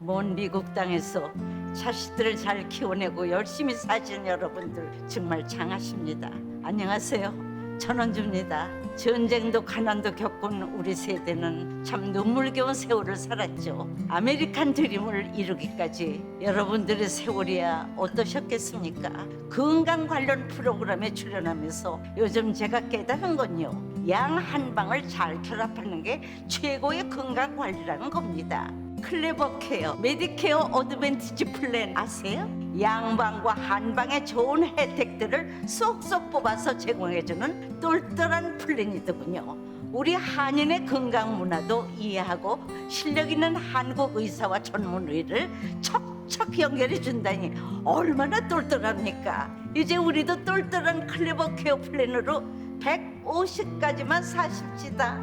먼 미국 땅에서 자식들을 잘 키워내고 열심히 사신 여러분들 정말 장하십니다. 안녕하세요. 전원주입니다. 전쟁도 가난도 겪은 우리 세대는 참 눈물겨운 세월을 살았죠. 아메리칸 드림을 이루기까지 여러분들의 세월이야 어떠셨겠습니까? 건강 관련 프로그램에 출연하면서 요즘 제가 깨달은 건요, 양 한 방을 잘 결합하는 게 최고의 건강 관리라는 겁니다. 클레버 케어, 메디케어 어드밴티지 플랜 아세요? 양방과 한방의 좋은 혜택들을 쏙쏙 뽑아서 제공해주는 똘똘한 플랜이더군요. 우리 한인의 건강 문화도 이해하고 실력 있는 한국 의사와 전문의를 척척 연결해 준다니 얼마나 똘똘합니까? 이제 우리도 똘똘한 클레버 케어 플랜으로 150까지만 사십시다.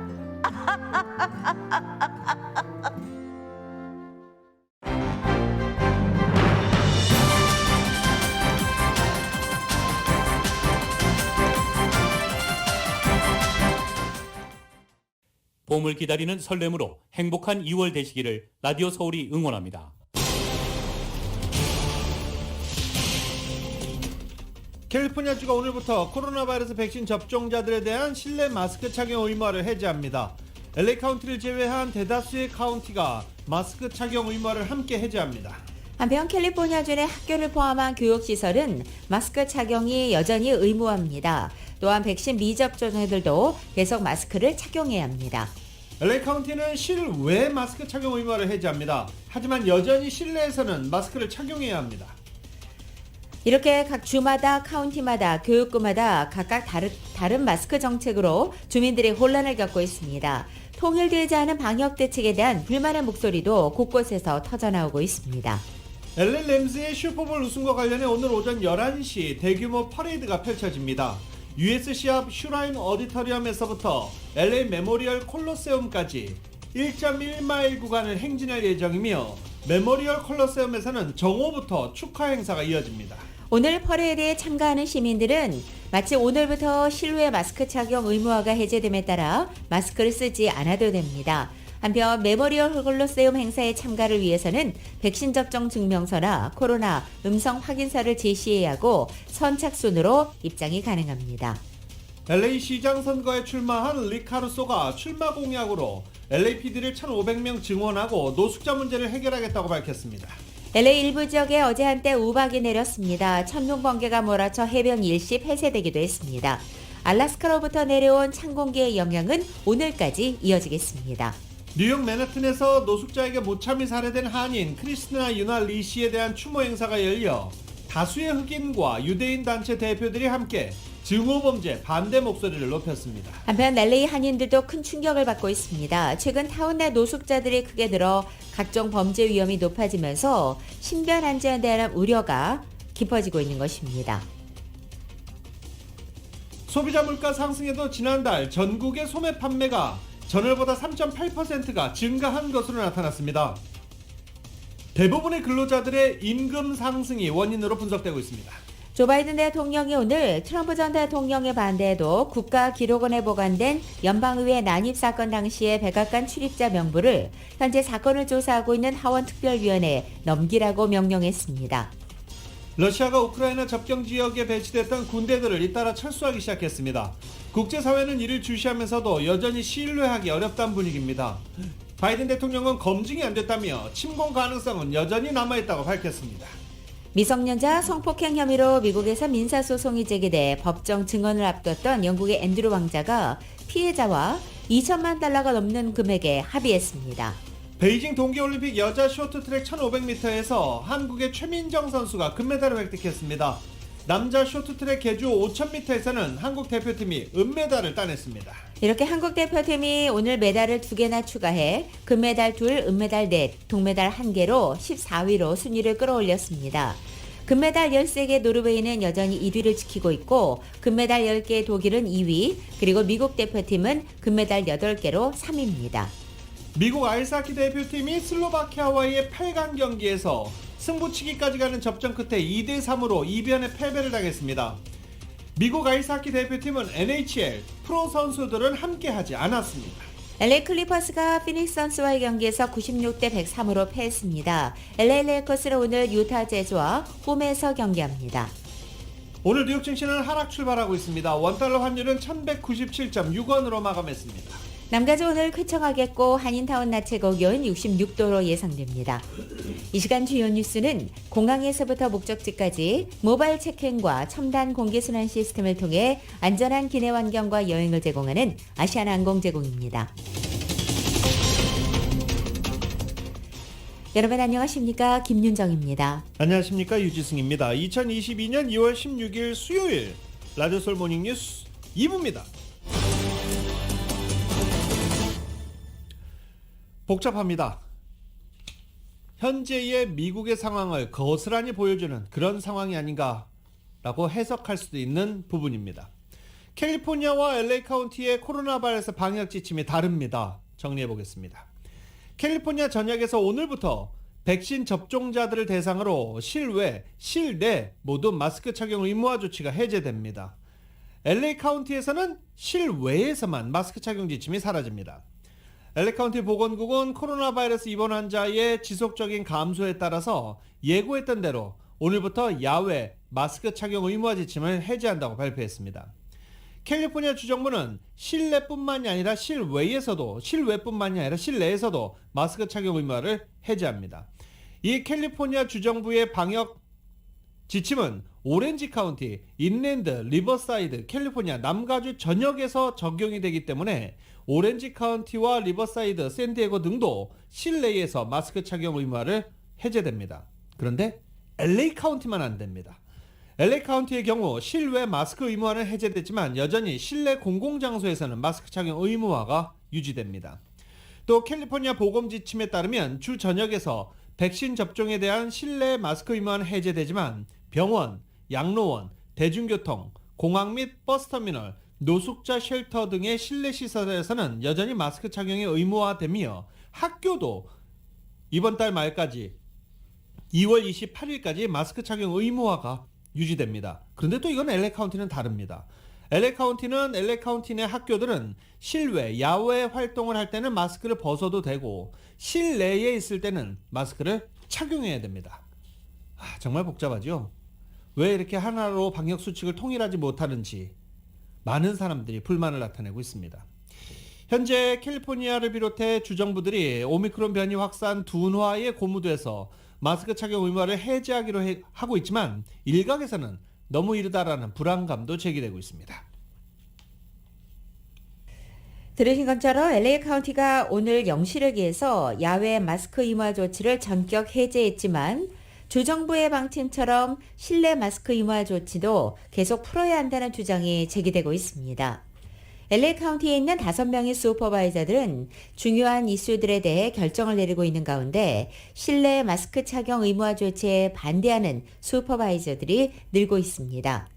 봄을 기다리는 설렘으로 행복한 2월 되시기를 라디오 서울이 응원합니다. 캘리포니아주가 오늘부터 코로나 바이러스 백신 접종자들에 대한 실내 마스크 착용 의무화를 해제합니다. LA 카운티를 제외한 대다수의 카운티가 마스크 착용 의무화를 함께 해제합니다. 한편 캘리포니아주 내 학교를 포함한 교육시설은 마스크 착용이 여전히 의무화입니다. 또한 백신 미접종자들도 계속 마스크를 착용해야 합니다. LA 카운티는 실외 마스크 착용 의무화를 해제합니다. 하지만 여전히 실내에서는 마스크를 착용해야 합니다. 이렇게 각 주마다 카운티마다 교육구마다 각각 다른 마스크 정책으로 주민들이 혼란을 겪고 있습니다. 통일되지 않은 방역 대책에 대한 불만의 목소리도 곳곳에서 터져나오고 있습니다. LA 램스의 슈퍼볼 우승과 관련해 오늘 오전 11시 대규모 퍼레이드가 펼쳐집니다. USC 앞 슈라인 어디터리엄에서부터 LA 메모리얼 콜로세움까지 1.1마일 구간을 행진할 예정이며 메모리얼 콜로세움에서는 정오부터 축하 행사가 이어집니다. 오늘 퍼레이드에 참가하는 시민들은 마치 오늘부터 실외 마스크 착용 의무화가 해제됨에 따라 마스크를 쓰지 않아도 됩니다. 한편 메모리얼 콜로세움 행사에 참가를 위해서는 백신 접종 증명서나 코로나 음성 확인서를 제시해야 하고 선착순으로 입장이 가능합니다. LA 시장 선거에 출마한 리카루소가 출마 공약으로 LAPD를 1,500명 증원하고 노숙자 문제를 해결하겠다고 밝혔습니다. LA 일부 지역에 어제 한때 우박이 내렸습니다. 천둥 번개가 몰아쳐 해변 일시 폐쇄되기도 했습니다. 알래스카로부터 내려온 찬 공기의 영향은 오늘까지 이어지겠습니다. 뉴욕 맨하튼에서 노숙자에게 모참이 살해된 한인 크리스티나 유나 리 씨에 대한 추모 행사가 열려 다수의 흑인과 유대인 단체 대표들이 함께 증오범죄 반대 목소리를 높였습니다. 한편 LA 한인들도 큰 충격을 받고 있습니다. 최근 타운 내 노숙자들이 크게 늘어 각종 범죄 위험이 높아지면서 신변 안전에 대한 우려가 깊어지고 있는 것입니다. 소비자 물가 상승에도 지난달 전국의 소매 판매가 전월보다 3.8%가 증가한 것으로 나타났습니다. 대부분의 근로자들의 임금 상승이 원인으로 분석되고 있습니다. 조 바이든 대통령이 오늘 트럼프 전 대통령의 반대에도 국가기록원에 보관된 연방의회 난입 사건 당시의 백악관 출입자 명부를 현재 사건을 조사하고 있는 하원특별위원회에 넘기라고 명령했습니다. 러시아가 우크라이나 접경 지역에 배치됐던 군대들을 잇따라 철수하기 시작했습니다. 국제사회는 이를 주시하면서도 여전히 신뢰하기 어렵다는 분위기입니다. 바이든 대통령은 검증이 안 됐다며 침공 가능성은 여전히 남아있다고 밝혔습니다. 미성년자 성폭행 혐의로 미국에서 민사소송이 제기돼 법정 증언을 앞뒀던 영국의 앤드루 왕자가 피해자와 2천만 달러가 넘는 금액에 합의했습니다. 베이징 동계올림픽 여자 쇼트트랙 1500m에서 한국의 최민정 선수가 금메달을 획득했습니다. 남자 쇼트트랙 계주 5000m에서는 한국 대표팀이 은메달을 따냈습니다. 이렇게 한국 대표팀이 오늘 메달을 2개나 추가해 금메달 2, 은메달 4, 동메달 1개로 14위로 순위를 끌어올렸습니다. 금메달 13개 노르웨이는 여전히 1위를 지키고 있고 금메달 10개 독일은 2위, 그리고 미국 대표팀은 금메달 8개로 3위입니다. 미국 아이스하키 대표팀이 슬로바키아와의 8강 경기에서 승부치기까지 가는 접전 끝에 2대3으로 이변의 패배를 당했습니다. 미국 아이스하키 대표팀은 NHL 프로 선수들은 함께하지 않았습니다. LA 클리퍼스가 피닉스 선스와의 경기에서 96대 103으로 패했습니다. LA 레이커스는 오늘 유타 재즈와 홈에서 경기합니다. 오늘 뉴욕 증시는 하락 출발하고 있습니다. 원달러 환율은 1197.6원으로 마감했습니다. 남가주 오늘 쾌청하겠고 한인타운 낮 최고 기온 66도로 예상됩니다. 이 시간 주요 뉴스는 공항에서부터 목적지까지 모바일 체크인과 첨단 공기순환 시스템을 통해 안전한 기내 환경과 여행을 제공하는 아시아나항공 제공입니다. 여러분 안녕하십니까? 김윤정입니다. 안녕하십니까? 유지승입니다. 2022년 2월 16일 수요일 라디오솔 모닝뉴스 2부입니다. 복잡합니다. 현재의 미국의 상황을 거스란히 보여주는 그런 상황이 아닌가라고 해석할 수도 있는 부분입니다. 캘리포니아와 LA 카운티의 코로나 바이러스 방역 지침이 다릅니다. 정리해 보겠습니다. 캘리포니아 전역에서 오늘부터 백신 접종자들을 대상으로 실외, 실내 모두 마스크 착용 의무화 조치가 해제됩니다. LA 카운티에서는 실외에서만 마스크 착용 지침이 사라집니다. LA 카운티 보건국은 코로나 바이러스 입원 환자의 지속적인 감소에 따라서 예고했던 대로 오늘부터 야외 마스크 착용 의무화 지침을 해제한다고 발표했습니다. 캘리포니아 주정부는 실내뿐만이 아니라 실외뿐만이 아니라 실내에서도 마스크 착용 의무화를 해제합니다. 이 캘리포니아 주정부의 방역 지침은 오렌지 카운티, 인랜드, 리버사이드, 캘리포니아 남가주 전역에서 적용이 되기 때문에 오렌지 카운티와 리버사이드, 샌디에고 등도 실내에서 마스크 착용 의무화를 해제됩니다. 그런데 LA 카운티만 안 됩니다. LA 카운티의 경우 실외 마스크 의무화는 해제됐지만 여전히 실내 공공장소에서는 마스크 착용 의무화가 유지됩니다. 또 캘리포니아 보건 지침에 따르면 주 전역에서 백신 접종에 대한 실내 마스크 의무화는 해제되지만 병원, 양로원, 대중교통, 공항 및 버스터미널, 노숙자 쉘터 등의 실내 시설에서는 여전히 마스크 착용이 의무화되며 학교도 이번 달 말까지 2월 28일까지 마스크 착용 의무화가 유지됩니다. 그런데 또 이건 LA 카운티는 다릅니다. LA 카운티 내 학교들은 실외, 야외 활동을 할 때는 마스크를 벗어도 되고 실내에 있을 때는 마스크를 착용해야 됩니다. 정말 복잡하죠? 왜 이렇게 하나로 방역 수칙을 통일하지 못하는지 많은 사람들이 불만을 나타내고 있습니다. 현재 캘리포니아를 비롯해 주정부들이 오미크론 변이 확산 둔화에 고무돼서 마스크 착용 의무화를 해제하기로 하고 있지만 일각에서는 너무 이르다라는 불안감도 제기되고 있습니다. 들으신 것처럼 LA 카운티가 오늘 0시를 기해서 야외 마스크 의무화 조치를 전격 해제했지만 주정부의 방침처럼 실내 마스크 의무화 조치도 계속 풀어야 한다는 주장이 제기되고 있습니다. LA 카운티에 있는 5명의 슈퍼바이저들은 중요한 이슈들에 대해 결정을 내리고 있는 가운데 실내 마스크 착용 의무화 조치에 반대하는 슈퍼바이저들이 늘고 있습니다.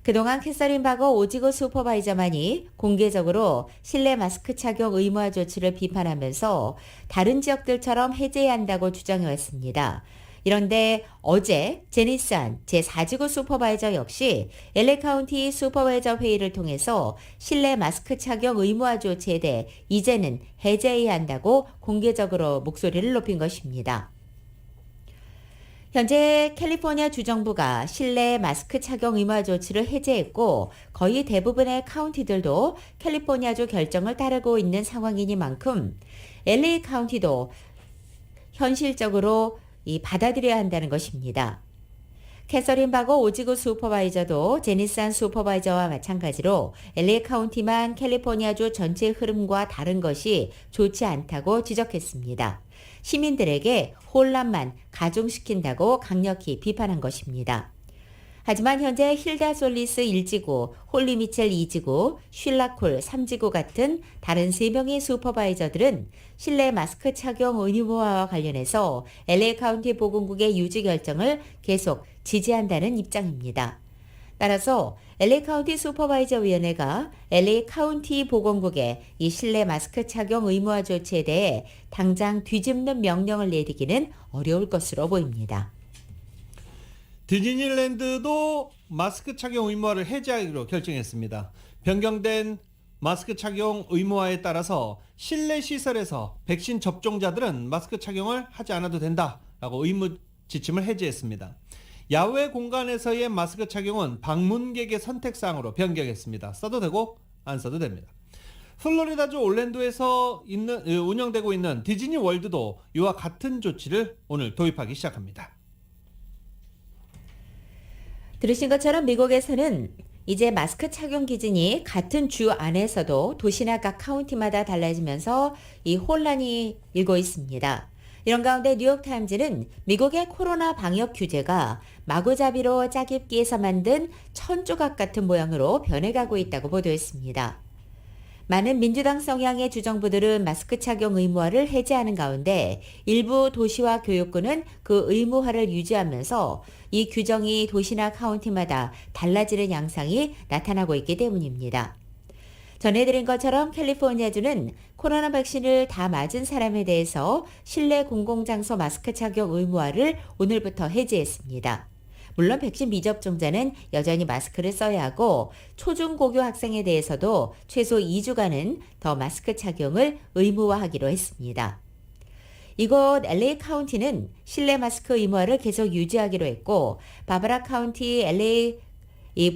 그동안 캐서린 바거 오지구 슈퍼바이저만이 공개적으로 실내 마스크 착용 의무화 조치를 비판하면서 다른 지역들처럼 해제해야 한다고 주장해왔습니다. 이런데 어제 제니산 제4지구 슈퍼바이저 역시 LA 카운티 슈퍼바이저 회의를 통해서 실내 마스크 착용 의무화 조치에 대해 이제는 해제해야 한다고 공개적으로 목소리를 높인 것입니다. 현재 캘리포니아 주정부가 실내 마스크 착용 의무화 조치를 해제했고 거의 대부분의 카운티들도 캘리포니아주 결정을 따르고 있는 상황이니만큼 LA 카운티도 현실적으로 받아들여야 한다는 것입니다. 캐서린 바거 오지구 슈퍼바이저도 제니산 슈퍼바이저와 마찬가지로 LA 카운티만 캘리포니아주 전체 흐름과 다른 것이 좋지 않다고 지적했습니다. 시민들에게 혼란만 가중시킨다고 강력히 비판한 것입니다. 하지만 현재 힐다 솔리스 1지구, 홀리 미첼 2지구, 쉴라콜 3지구 같은 다른 3명의 슈퍼바이저들은 실내 마스크 착용 의무화와 관련해서 LA 카운티 보건국의 유지 결정을 계속 지지한다는 입장입니다. 따라서 LA 카운티 슈퍼바이저 위원회가 LA 카운티 보건국에 이 실내 마스크 착용 의무화 조치에 대해 당장 뒤집는 명령을 내리기는 어려울 것으로 보입니다. 디즈니랜드도 마스크 착용 의무화를 해제하기로 결정했습니다. 변경된 마스크 착용 의무화에 따라서 실내 시설에서 백신 접종자들은 마스크 착용을 하지 않아도 된다라고 의무 지침을 해제했습니다. 야외 공간에서의 마스크 착용은 방문객의 선택사항으로 변경했습니다. 써도 되고 안 써도 됩니다. 플로리다주 올랜도에서 운영되고 있는 디즈니 월드도 이와 같은 조치를 오늘 도입하기 시작합니다. 들으신 것처럼 미국에서는 이제 마스크 착용 기준이 같은 주 안에서도 도시나 각 카운티마다 달라지면서 이 혼란이 일고 있습니다. 이런 가운데 뉴욕타임즈는 미국의 코로나 방역 규제가 마구잡이로 짜깁기에서 만든 천조각 같은 모양으로 변해가고 있다고 보도했습니다. 많은 민주당 성향의 주정부들은 마스크 착용 의무화를 해제하는 가운데 일부 도시와 교육구는 그 의무화를 유지하면서 이 규정이 도시나 카운티마다 달라지는 양상이 나타나고 있기 때문입니다. 전해드린 것처럼 캘리포니아주는 코로나 백신을 다 맞은 사람에 대해서 실내 공공장소 마스크 착용 의무화를 오늘부터 해제했습니다. 물론 백신 미접종자는 여전히 마스크를 써야 하고 초중고교 학생에 대해서도 최소 2주간은 더 마스크 착용을 의무화하기로 했습니다. 이곳 LA 카운티는 실내 마스크 의무화를 계속 유지하기로 했고 바바라 카운티 LA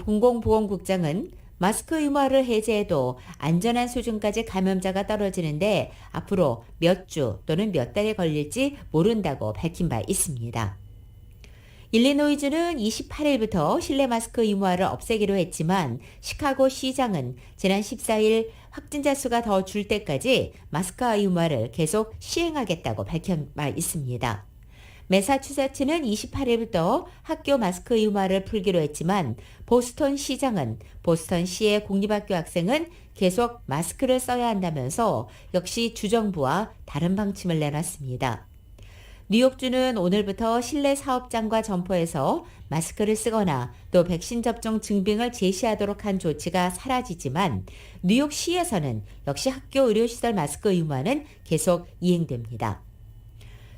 공공보건국장은 마스크 의무화를 해제해도 안전한 수준까지 감염자가 떨어지는데 앞으로 몇 주 또는 몇 달이 걸릴지 모른다고 밝힌 바 있습니다. 일리노이주는 28일부터 실내 마스크 의무화를 없애기로 했지만 시카고 시장은 지난 14일 확진자 수가 더 줄 때까지 마스크 의무화를 계속 시행하겠다고 밝힌 바 있습니다. 매사추세츠는 28일부터 학교 마스크 의무화를 풀기로 했지만 보스턴 시장은 보스턴시의 공립학교 학생은 계속 마스크를 써야 한다면서 역시 주정부와 다른 방침을 내놨습니다. 뉴욕주는 오늘부터 실내 사업장과 점포에서 마스크를 쓰거나 또 백신 접종 증빙을 제시하도록 한 조치가 사라지지만 뉴욕시에서는 역시 학교 의료시설 마스크 의무화는 계속 이행됩니다.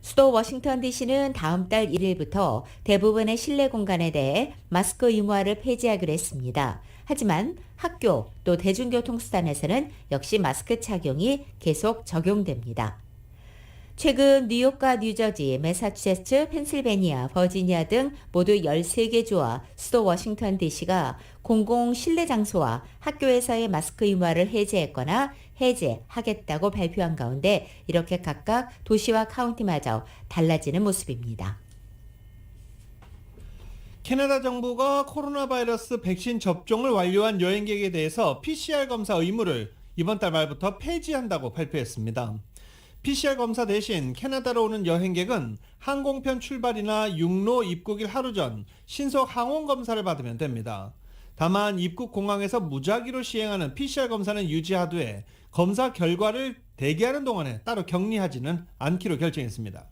수도 워싱턴 DC는 다음 달 1일부터 대부분의 실내 공간에 대해 마스크 의무화를 폐지하기로 했습니다. 하지만 학교 또 대중교통수단에서는 역시 마스크 착용이 계속 적용됩니다. 최근 뉴욕과 뉴저지, 매사추세츠, 펜실베니아, 버지니아 등 모두 13개 주와 수도 워싱턴 DC가 공공 실내 장소와 학교에서의 마스크 의무화를 해제했거나 해제하겠다고 발표한 가운데 이렇게 각각 도시와 카운티마저 달라지는 모습입니다. 캐나다 정부가 코로나 바이러스 백신 접종을 완료한 여행객에 대해서 PCR 검사 의무를 이번 달 말부터 폐지한다고 발표했습니다. PCR 검사 대신 캐나다로 오는 여행객은 항공편 출발이나 육로 입국일 하루 전 신속 항원 검사를 받으면 됩니다. 다만 입국 공항에서 무작위로 시행하는 PCR 검사는 유지하되 검사 결과를 대기하는 동안에 따로 격리하지는 않기로 결정했습니다.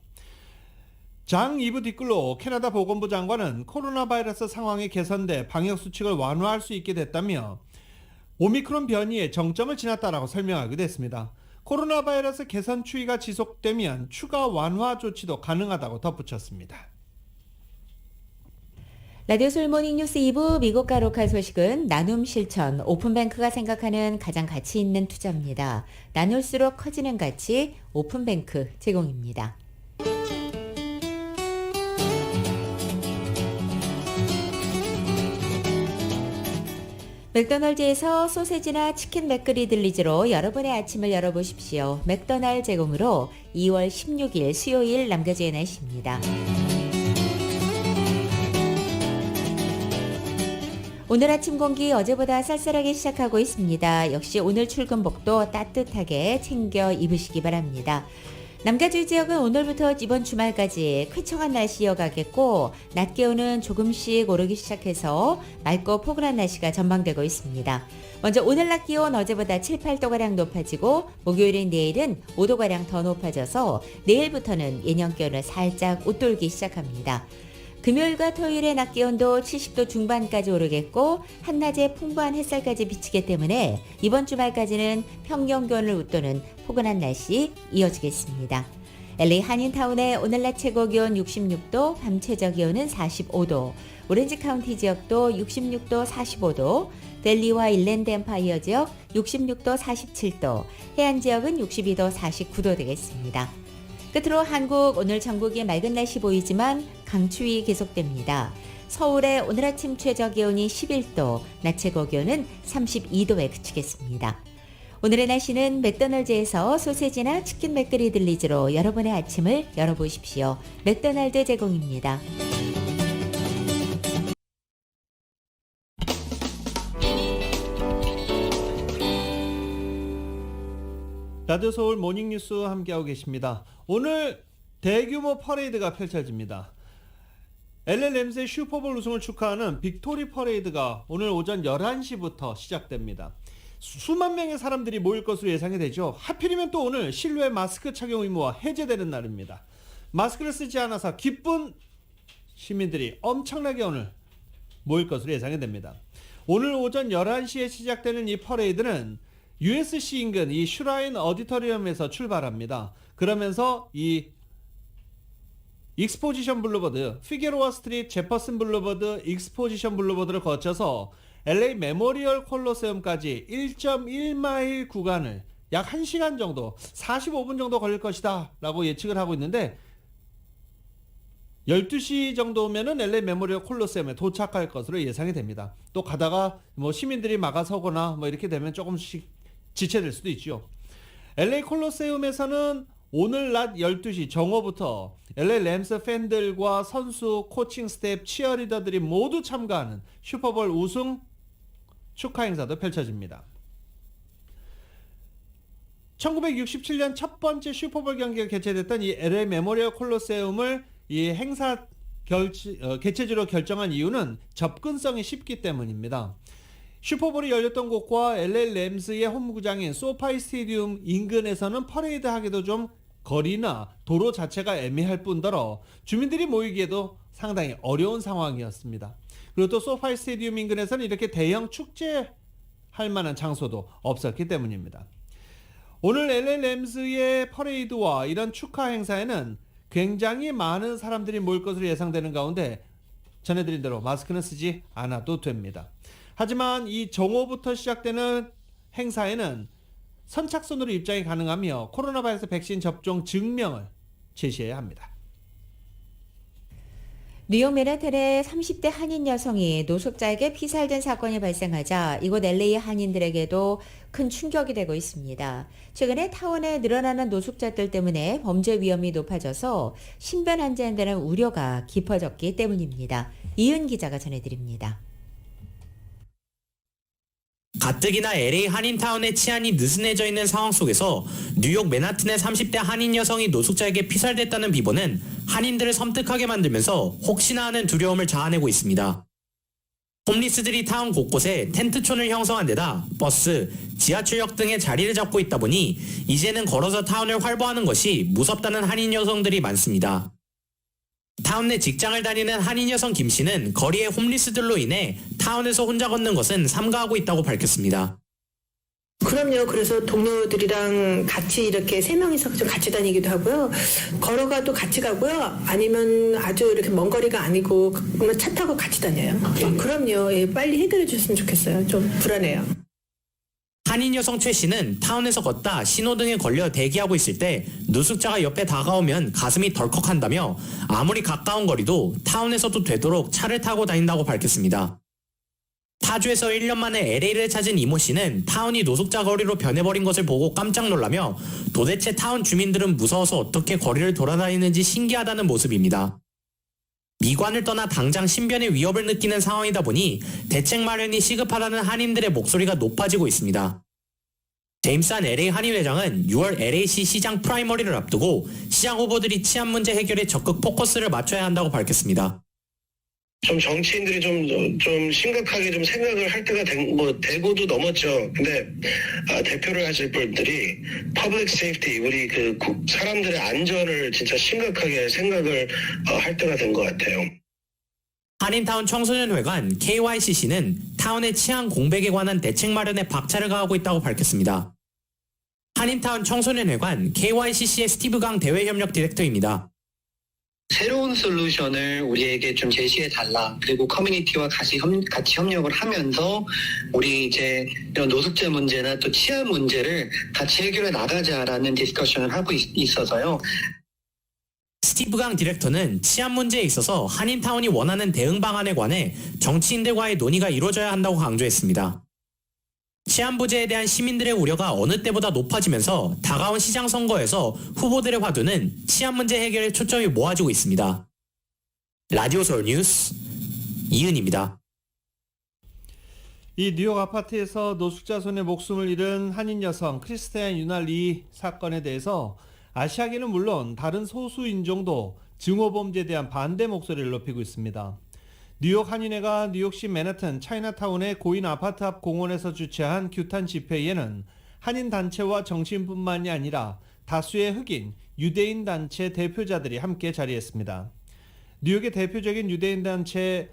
장 2부 뒷글로 캐나다 보건부 장관은 코로나 바이러스 상황이 개선돼 방역 수칙을 완화할 수 있게 됐다며 오미크론 변이의 정점을 지났다라고 설명하기도 했습니다. 코로나 바이러스 개선 추이가 지속되면 추가 완화 조치도 가능하다고 덧붙였습니다. 라디오 솔모닝 뉴스 2부 미국과 로컬 소식은 나눔 실천, 오픈뱅크가 생각하는 가장 가치 있는 투자입니다. 나눌수록 커지는 가치, 오픈뱅크 제공입니다. 맥도날드에서 소세지나 치킨 맥그리 들리즈로 여러분의 아침을 열어보십시오. 맥도날드 제공으로 2월 16일 수요일 남겨주의 날씨입니다. 오늘 아침 공기 어제보다 쌀쌀하게 시작하고 있습니다. 역시 오늘 출근복도 따뜻하게 챙겨 입으시기 바랍니다. 남가주 지역은 오늘부터 이번 주말까지 쾌청한 날씨 이어가겠고 낮 기온은 조금씩 오르기 시작해서 맑고 포근한 날씨가 전망되고 있습니다. 먼저 오늘 낮 기온 어제보다 7, 8도가량 높아지고 목요일인 내일은 5도가량 더 높아져서 내일부터는 예년 기온을 살짝 웃돌기 시작합니다. 금요일과 토요일의 낮 기온도 70도 중반까지 오르겠고 한낮에 풍부한 햇살까지 비치기 때문에 이번 주말까지는 평년 기온을 웃도는 포근한 날씨 이어지겠습니다. LA 한인타운의 오늘 낮 최고 기온 66도, 밤 최저 기온은 45도, 오렌지 카운티 지역도 66도, 45도, 델리와 일랜드 엠파이어 지역 66도, 47도, 해안 지역은 62도, 49도 되겠습니다. 끝으로 한국 오늘 전국이 맑은 날씨 보이지만 강추위 계속됩니다. 서울의 오늘 아침 최저 기온이 11도, 낮 최고 기온은 32도에 그치겠습니다. 오늘의 날씨는 맥도날드에서 소세지나 치킨 맥그리 들리즈로 여러분의 아침을 열어보십시오. 맥도날드 제공입니다. 라디오 서울 모닝뉴스 함께하고 계십니다. 오늘 대규모 퍼레이드가 펼쳐집니다. LA 램스의 슈퍼볼 우승을 축하하는 빅토리 퍼레이드가 오늘 오전 11시부터 시작됩니다. 수만 명의 사람들이 모일 것으로 예상이 되죠. 하필이면 또 오늘 실외 마스크 착용 의무가 해제되는 날입니다. 마스크를 쓰지 않아서 기쁜 시민들이 엄청나게 오늘 모일 것으로 예상이 됩니다. 오늘 오전 11시에 시작되는 이 퍼레이드는 USC 인근 이 슈라인 어디터리움에서 출발합니다. 그러면서 이 익스포지션 블루버드, 피게로아 스트리트, 제퍼슨 블루버드, 익스포지션 블루버드를 거쳐서 LA 메모리얼 콜로세움까지 1.1마일 구간을 약 1시간 정도, 45분 정도 걸릴 것이다 라고 예측을 하고 있는데 12시 정도면은 LA 메모리얼 콜로세움에 도착할 것으로 예상이 됩니다. 또 가다가 뭐 시민들이 막아서거나 뭐 이렇게 되면 조금씩 지체될 수도 있죠. LA 콜로세움에서는 오늘 낮 12시 정오부터 LA 램스 팬들과 선수, 코칭 스태프, 치어리더들이 모두 참가하는 슈퍼볼 우승 축하 행사도 펼쳐집니다. 1967년 첫 번째 슈퍼볼 경기가 개최됐던 이 LA 메모리얼 콜로세움을 이 행사 개최지로 결정한 이유는 접근성이 쉽기 때문입니다. 슈퍼볼이 열렸던 곳과 LA 램스의 홈구장인 소파이 스테디움 인근에서는 퍼레이드 하기도 좀 거리나 도로 자체가 애매할 뿐더러 주민들이 모이기에도 상당히 어려운 상황이었습니다. 그리고 또 소파이 스테디움 인근에서는 이렇게 대형 축제할 만한 장소도 없었기 때문입니다. 오늘 LA 램스의 퍼레이드와 이런 축하 행사에는 굉장히 많은 사람들이 모일 것으로 예상되는 가운데 전해드린 대로 마스크는 쓰지 않아도 됩니다. 하지만 이 정오부터 시작되는 행사에는 선착순으로 입장이 가능하며 코로나 바이러스 백신 접종 증명을 제시해야 합니다. 뉴욕 맨하탄의 30대 한인 여성이 노숙자에게 피살된 사건이 발생하자 이곳 LA 한인들에게도 큰 충격이 되고 있습니다. 최근에 타운에 늘어나는 노숙자들 때문에 범죄 위험이 높아져서 신변 한자에 대한 우려가 깊어졌기 때문입니다. 이은 기자가 전해드립니다. 가뜩이나 LA 한인타운의 치안이 느슨해져 있는 상황 속에서 뉴욕 맨하튼의 30대 한인 여성이 노숙자에게 피살됐다는 비보는 한인들을 섬뜩하게 만들면서 혹시나 하는 두려움을 자아내고 있습니다. 홈리스들이 타운 곳곳에 텐트촌을 형성한 데다 버스, 지하철역 등의 자리를 잡고 있다 보니 이제는 걸어서 타운을 활보하는 것이 무섭다는 한인 여성들이 많습니다. 타운 내 직장을 다니는 한인 여성 김 씨는 거리의 홈리스들로 인해 타운에서 혼자 걷는 것은 삼가하고 있다고 밝혔습니다. 그럼요. 그래서 동료들이랑 같이 이렇게 세 명이서 좀 같이 다니기도 하고요. 걸어가도 같이 가고요. 아니면 아주 이렇게 먼 거리가 아니고 그냥 차 타고 같이 다녀요. 그럼요. 예, 빨리 해결해 줬으면 좋겠어요. 좀 불안해요. 한인 여성 최 씨는 타운에서 걷다 신호등에 걸려 대기하고 있을 때 노숙자가 옆에 다가오면 가슴이 덜컥한다며 아무리 가까운 거리도 타운에서도 되도록 차를 타고 다닌다고 밝혔습니다. 파주에서 1년 만에 LA를 찾은 이모 씨는 타운이 노숙자 거리로 변해버린 것을 보고 깜짝 놀라며 도대체 타운 주민들은 무서워서 어떻게 거리를 돌아다니는지 신기하다는 모습입니다. 미관을 떠나 당장 신변의 위협을 느끼는 상황이다 보니 대책 마련이 시급하다는 한인들의 목소리가 높아지고 있습니다. 제임스 한 LA 한인회장은 6월 LA시 시장 프라이머리를 앞두고 시장 후보들이 치안 문제 해결에 적극 포커스를 맞춰야 한다고 밝혔습니다. 좀 정치인들이 좀 심각하게 좀 생각을 할 때가 되고도 넘었죠. 근데 대표를 하실 분들이 퍼블릭 세이프티, 우리 그 사람들의 안전을 진짜 심각하게 생각을 할 때가 된 것 같아요. 한인타운 청소년회관 KYCC는 타운의 치안 공백에 관한 대책 마련에 박차를 가하고 있다고 밝혔습니다. 한인타운 청소년회관 KYCC의 스티브 강 대외협력 디렉터입니다. 새로운 솔루션을 우리에게 좀 제시해달라. 그리고 커뮤니티와 같이 협력을 하면서 우리 이제 이런 노숙자 문제나 또 치안 문제를 같이 해결해 나가자라는 디스커션을 하고 있어서요. 스티브 강 디렉터는 치안 문제에 있어서 한인타운이 원하는 대응 방안에 관해 정치인들과의 논의가 이루어져야 한다고 강조했습니다. 치안 부재에 대한 시민들의 우려가 어느 때보다 높아지면서 다가온 시장 선거에서 후보들의 화두는 치안 문제 해결에 초점이 모아지고 있습니다. 라디오 서울 뉴스 이은입니다. 이 뉴욕 아파트에서 노숙자 손에 목숨을 잃은 한인 여성 크리스티안 유나 리 사건에 대해서 아시아계는 물론 다른 소수 인종도 증오 범죄에 대한 반대 목소리를 높이고 있습니다. 뉴욕 한인회가 뉴욕시 맨하튼 차이나타운의 고인 아파트 앞 공원에서 주최한 규탄 집회에는 한인 단체와 정치인뿐만이 아니라 다수의 흑인, 유대인 단체 대표자들이 함께 자리했습니다. 뉴욕의 대표적인 유대인 단체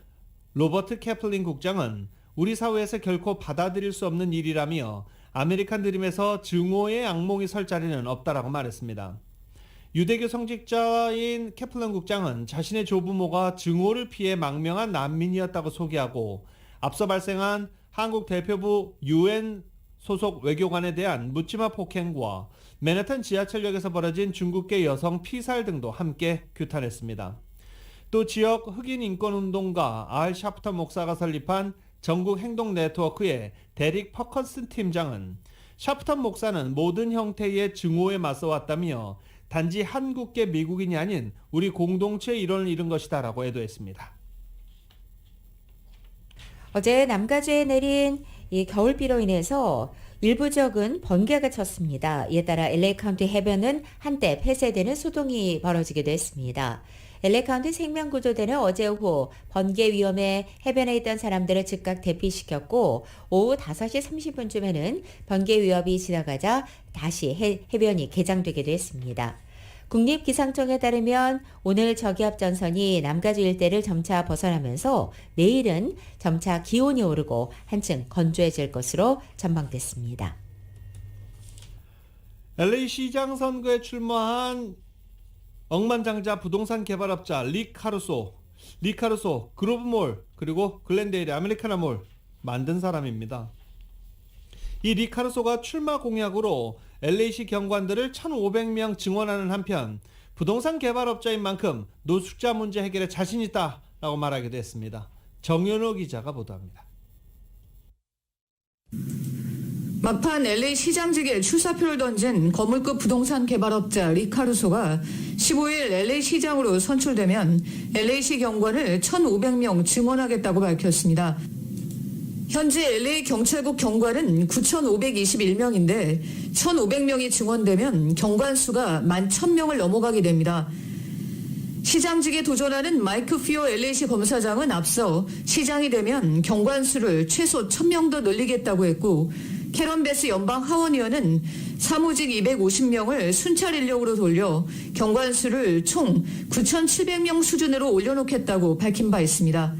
로버트 캐플린 국장은 우리 사회에서 결코 받아들일 수 없는 일이라며 아메리칸 드림에서 증오의 악몽이 설 자리는 없다라고 말했습니다. 유대교 성직자인 캐플런 국장은 자신의 조부모가 증오를 피해 망명한 난민이었다고 소개하고 앞서 발생한 한국 대표부 UN 소속 외교관에 대한 묻지마 폭행과 맨하탄 지하철역에서 벌어진 중국계 여성 피살 등도 함께 규탄했습니다. 또 지역 흑인 인권운동가 알 샤프턴 목사가 설립한 전국 행동 네트워크의 데릭 퍼컨슨 팀장은 샤프턴 목사는 모든 형태의 증오에 맞서왔다며 단지 한국계 미국인이 아닌 우리 공동체의 일원을 잃은 것이다라고 애도했습니다. 어제 남가주에 내린 이 겨울비로 인해서 일부 지역은 번개가 쳤습니다. 이에 따라 LA 카운티 해변은 한때 폐쇄되는 소동이 벌어지기도 했습니다. LA 카운티 생명구조대는 어제 오후 번개 위험에 해변에 있던 사람들을 즉각 대피시켰고 오후 5시 30분쯤에는 번개 위협이 지나가자 다시 해변이 개장되기도 했습니다. 국립기상청에 따르면 오늘 저기압 전선이 남가주 일대를 점차 벗어나면서 내일은 점차 기온이 오르고 한층 건조해질 것으로 전망됐습니다. LA 시장 선거에 출마한 억만장자 부동산 개발업자 리 카루소, 그로브몰 그리고 글렌데일의 아메리카나몰 만든 사람입니다. 이 리 카루소가 출마 공약으로 LA시 경관들을 1,500명 증원하는 한편 부동산 개발업자인 만큼 노숙자 문제 해결에 자신 있다라고 말하기도 했습니다. 정연호 기자가 보도합니다. 막판 LA 시장직에 출사표를 던진 거물급 부동산 개발업자 리 카루소가 15일 LA 시장으로 선출되면 LA시 경관을 1,500명 증원하겠다고 밝혔습니다. 현재 LA 경찰국 경관은 9,521명인데 1,500명이 증원되면 경관 수가 11,000명을 넘어가게 됩니다. 시장직에 도전하는 마이크 피오 LA시 검사장은 앞서 시장이 되면 경관 수를 최소 1,000명 더 늘리겠다고 했고 캐런 베스 연방 하원의원은 사무직 250명을 순찰 인력으로 돌려 경관 수를 총 9,700명 수준으로 올려놓겠다고 밝힌 바 있습니다.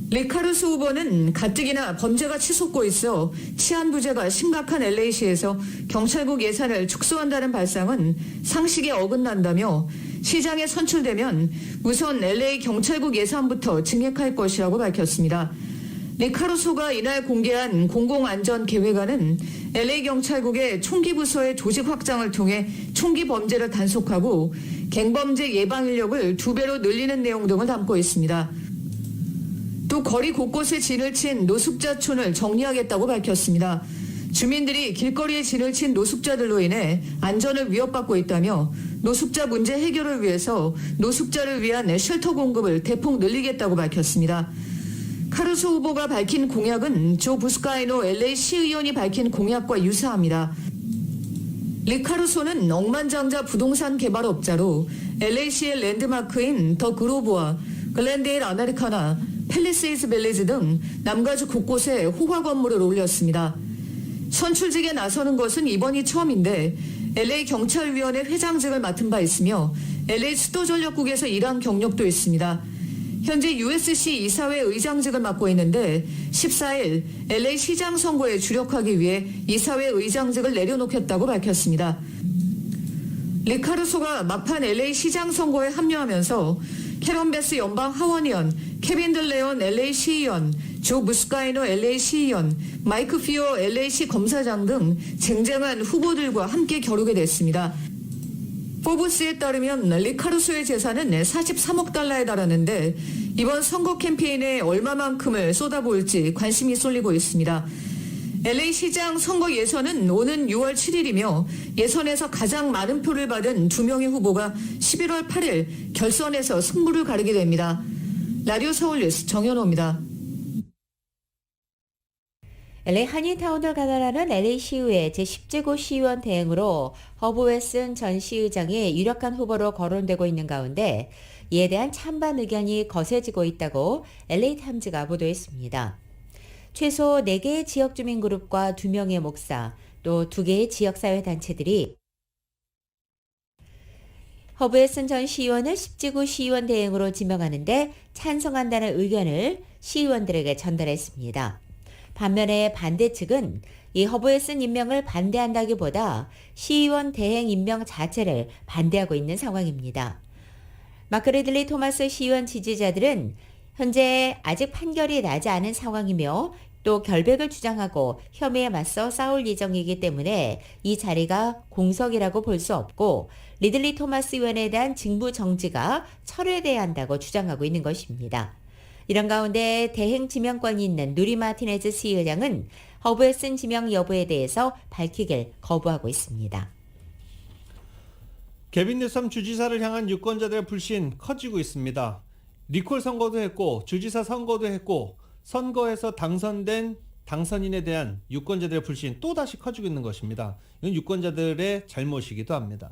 리카루스 후보는 가뜩이나 범죄가 치솟고 있어 치안 부재가 심각한 LA시에서 경찰국 예산을 축소한다는 발상은 상식에 어긋난다며 시장에 선출되면 우선 LA 경찰국 예산부터 증액할 것이라고 밝혔습니다. 리카루소가 이날 공개한 공공안전계획안은 LA 경찰국의 총기 부서의 조직 확장을 통해 총기 범죄를 단속하고 갱범죄 예방 인력을 2배로 늘리는 내용 등을 담고 있습니다. 또 거리 곳곳에 진을 친 노숙자촌을 정리하겠다고 밝혔습니다. 주민들이 길거리에 진을 친 노숙자들로 인해 안전을 위협받고 있다며 노숙자 문제 해결을 위해서 노숙자를 위한 쉘터 공급을 대폭 늘리겠다고 밝혔습니다. 카루소 후보가 밝힌 공약은 조 부스카이노 LA 시의원이 밝힌 공약과 유사합니다. 리 카루소는 억만장자 부동산 개발업자로 LA시의 랜드마크인 더 그로브와 글렌데일 아메리카나, 팰리세이드 빌리지 등 남가주 곳곳에 호화 건물을 올렸습니다. 선출직에 나서는 것은 이번이 처음인데 LA 경찰위원회 회장직을 맡은 바 있으며 LA 수도전력국에서 일한 경력도 있습니다. 현재 USC 이사회 의장직을 맡고 있는데 14일 LA 시장 선거에 주력하기 위해 이사회 의장직을 내려놓겠다고 밝혔습니다. 리카르소가 막판 LA 시장 선거에 합류하면서 캐런 베스 연방 하원의원, 케빈 들레온 LA 시의원, 조 무스카이노 LA 시의원, 마이크 피어 LA시 검사장 등 쟁쟁한 후보들과 함께 겨루게 됐습니다. 포브스에 따르면 리카르소의 재산은 43억 달러에 달하는데 이번 선거 캠페인에 얼마만큼을 쏟아부을지 관심이 쏠리고 있습니다. LA 시장 선거 예선은 오는 6월 7일이며 예선에서 가장 많은 표를 받은 2명의 후보가 11월 8일 결선에서 승부를 가르게 됩니다. 라디오 서울 뉴스 정현호입니다. LA 한인타운을 가달하는 LA 시의회 제10제구 시의원 대행으로 허브 웨슨 전 시의장이 유력한 후보로 거론되고 있는 가운데 이에 대한 찬반 의견이 거세지고 있다고 LA 타임즈가 보도했습니다. 최소 4개의 지역 주민 그룹과 2명의 목사, 또 2개의 지역사회 단체들이 허브 웨슨 전 시의원을 10지구 시의원 대행으로 지명하는데 찬성한다는 의견을 시의원들에게 전달했습니다. 반면에 반대 측은 이 허브 웨슨 임명을 반대한다기보다 시의원 대행 임명 자체를 반대하고 있는 상황입니다. 마크 리들리 토마스 시의원 지지자들은 현재 아직 판결이 나지 않은 상황이며 또 결백을 주장하고 혐의에 맞서 싸울 예정이기 때문에 이 자리가 공석이라고 볼 수 없고 리들리 토마스 의원에 대한 직무 정지가 철회돼야 한다고 주장하고 있는 것입니다. 이런 가운데 대행 지명권이 있는 누리 마티네즈 시의장은 허브 웨슨 지명 여부에 대해서 밝히길 거부하고 있습니다. 개빈 뉴섬 주지사를 향한 유권자들의 불신 커지고 있습니다. 리콜 선거도 했고 주지사 선거도 했고 선거에서 당선된 당선인에 대한 유권자들의 불신 또다시 커지고 있는 것입니다. 이건 유권자들의 잘못이기도 합니다.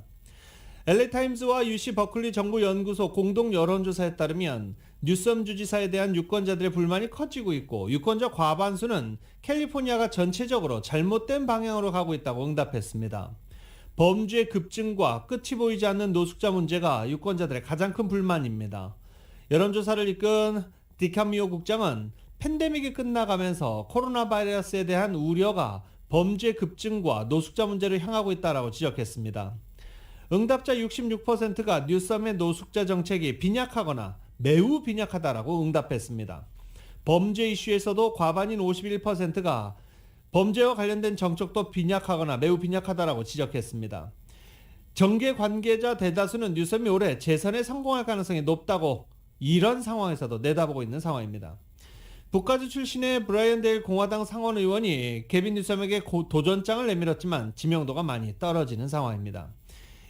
LA타임즈와 UC 버클리 정부연구소 공동 여론조사에 따르면 뉴섬 주지사에 대한 유권자들의 불만이 커지고 있고 유권자 과반수는 캘리포니아가 전체적으로 잘못된 방향으로 가고 있다고 응답했습니다. 범죄 급증과 끝이 보이지 않는 노숙자 문제가 유권자들의 가장 큰 불만입니다. 여론조사를 이끈 디카미오 국장은 팬데믹이 끝나가면서 코로나 바이러스에 대한 우려가 범죄 급증과 노숙자 문제를 향하고 있다고 지적했습니다. 응답자 66%가 뉴섬의 노숙자 정책이 빈약하거나 매우 빈약하다라고 응답했습니다. 범죄 이슈에서도 과반인 51%가 범죄와 관련된 정책도 빈약하거나 매우 빈약하다라고 지적했습니다. 정계 관계자 대다수는 뉴섬이 올해 재선에 성공할 가능성이 높다고 이런 상황에서도 내다보고 있는 상황입니다. 북가주 출신의 브라이언 데일 공화당 상원 의원이 개빈 뉴섬에게 도전장을 내밀었지만 지명도가 많이 떨어지는 상황입니다.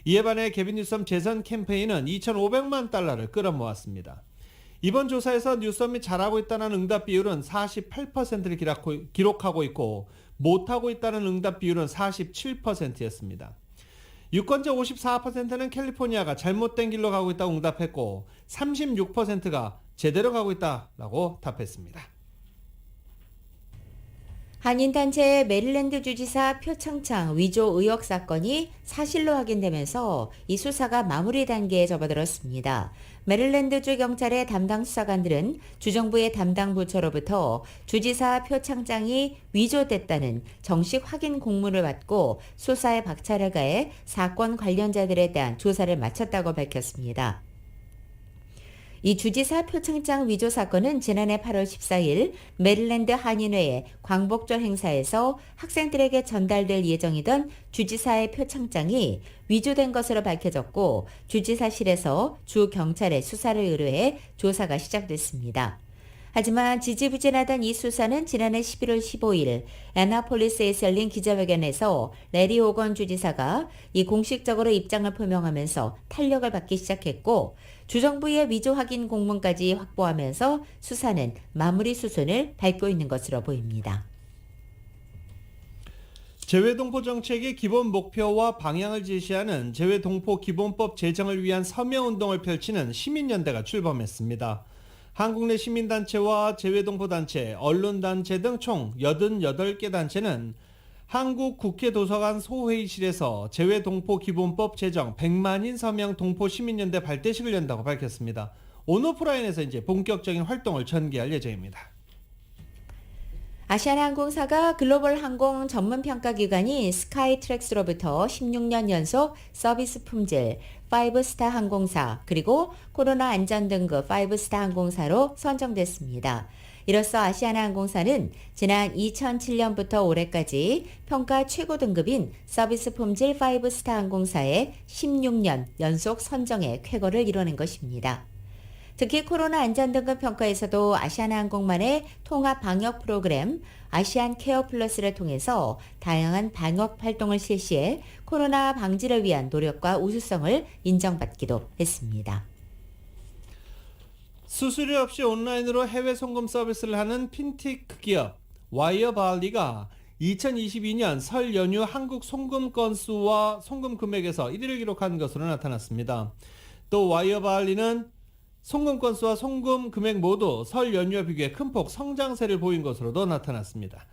이에 반해 개빈 뉴섬 재선 캠페인은 2,500만 달러를 끌어모았습니다. 이번 조사에서 뉴섬이 잘하고 있다는 응답 비율은 48%를 기록하고 있고 못하고 있다는 응답 비율은 47%였습니다. 유권자 54%는 캘리포니아가 잘못된 길로 가고 있다고 응답했고 36%가 제대로 가고 있다라고 답했습니다. 한인단체 메릴랜드 주지사 표창장 위조 의혹 사건이 사실로 확인되면서 이 수사가 마무리 단계에 접어들었습니다. 메릴랜드주 경찰의 담당 수사관들은 주정부의 담당 부처로부터 주지사 표창장이 위조됐다는 정식 확인 공문을 받고 수사에 박차를 가해 사건 관련자들에 대한 조사를 마쳤다고 밝혔습니다. 이 주지사 표창장 위조 사건은 지난해 8월 14일 메릴랜드 한인회의 광복절 행사에서 학생들에게 전달될 예정이던 주지사의 표창장이 위조된 것으로 밝혀졌고 주지사실에서 주 경찰에 수사를 의뢰해 조사가 시작됐습니다. 하지만 지지부진하던 이 수사는 지난해 11월 15일 애나폴리스에서 열린 기자회견에서 레리 호건 주지사가 이 공식적으로 입장을 표명하면서 탄력을 받기 시작했고 주정부의 위조 확인 공문까지 확보하면서 수사는 마무리 수순을 밟고 있는 것으로 보입니다. 재외동포 정책의 기본 목표와 방향을 제시하는 재외동포 기본법 제정을 위한 서명운동을 펼치는 시민연대가 출범했습니다. 한국 내 시민단체와 재외동포단체, 언론단체 등 총 88개 단체는 한국 국회 도서관 소회의실에서 재외동포 기본법 제정 100만인 서명 동포 시민연대 발대식을 연다고 밝혔습니다. 온오프라인에서 이제 본격적인 활동을 전개할 예정입니다. 아시아나항공사가 글로벌 항공 전문 평가 기관인 스카이트랙스로부터 16년 연속 서비스 품질 5스타 항공사 그리고 코로나 안전 등급 5스타 항공사로 선정됐습니다. 이로써 아시아나항공사는 지난 2007년부터 올해까지 평가 최고 등급인 서비스 품질 5스타 항공사에 16년 연속 선정에 쾌거를 이뤄낸 것입니다. 특히 코로나 안전등급 평가에서도 아시아나항공만의 통합 방역 프로그램 아시안 케어 플러스를 통해서 다양한 방역 활동을 실시해 코로나 방지를 위한 노력과 우수성을 인정받기도 했습니다. 수수료 없이 온라인으로 해외 송금 서비스를 하는 핀테크 기업 와이어발리가 2022년 설 연휴 한국 송금 건수와 송금 금액에서 1위를 기록한 것으로 나타났습니다. 또 와이어발리는 송금 건수와 송금 금액 모두 설 연휴와 비교해 큰 폭 성장세를 보인 것으로도 나타났습니다.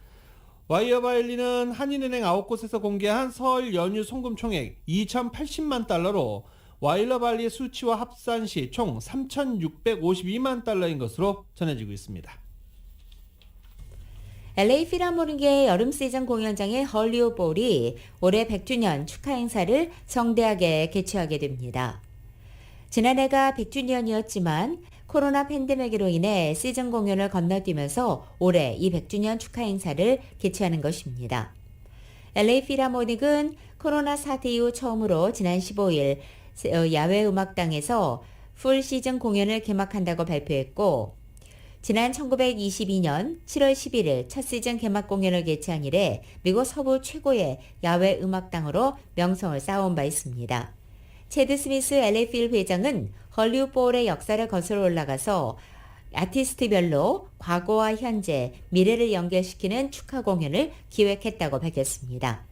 와이어바일리는 한인은행 9곳에서 공개한 설 연휴 송금 총액 2,080만 달러로 와이어바일리의 수치와 합산 시 총 3,652만 달러인 것으로 전해지고 있습니다. LA 필하모닉의 여름 시즌 공연장의 헐리우드 볼이 올해 100주년 축하 행사를 성대하게 개최하게 됩니다. 지난해가 100주년이었지만 코로나 팬데믹으로 인해 시즌 공연을 건너뛰면서 올해 이 100주년 축하 행사를 개최하는 것입니다. LA 필하모닉은 코로나 사태 이후 처음으로 지난 15일 야외 음악당에서 풀 시즌 공연을 개막한다고 발표했고 지난 1922년 7월 11일 첫 시즌 개막 공연을 개최한 이래 미국 서부 최고의 야외 음악당으로 명성을 쌓아온 바 있습니다. 체드 스미스 LA 필 회장은 헐리우드 볼의 역사를 거슬러 올라가서 아티스트별로 과거와 현재, 미래를 연결시키는 축하 공연을 기획했다고 밝혔습니다.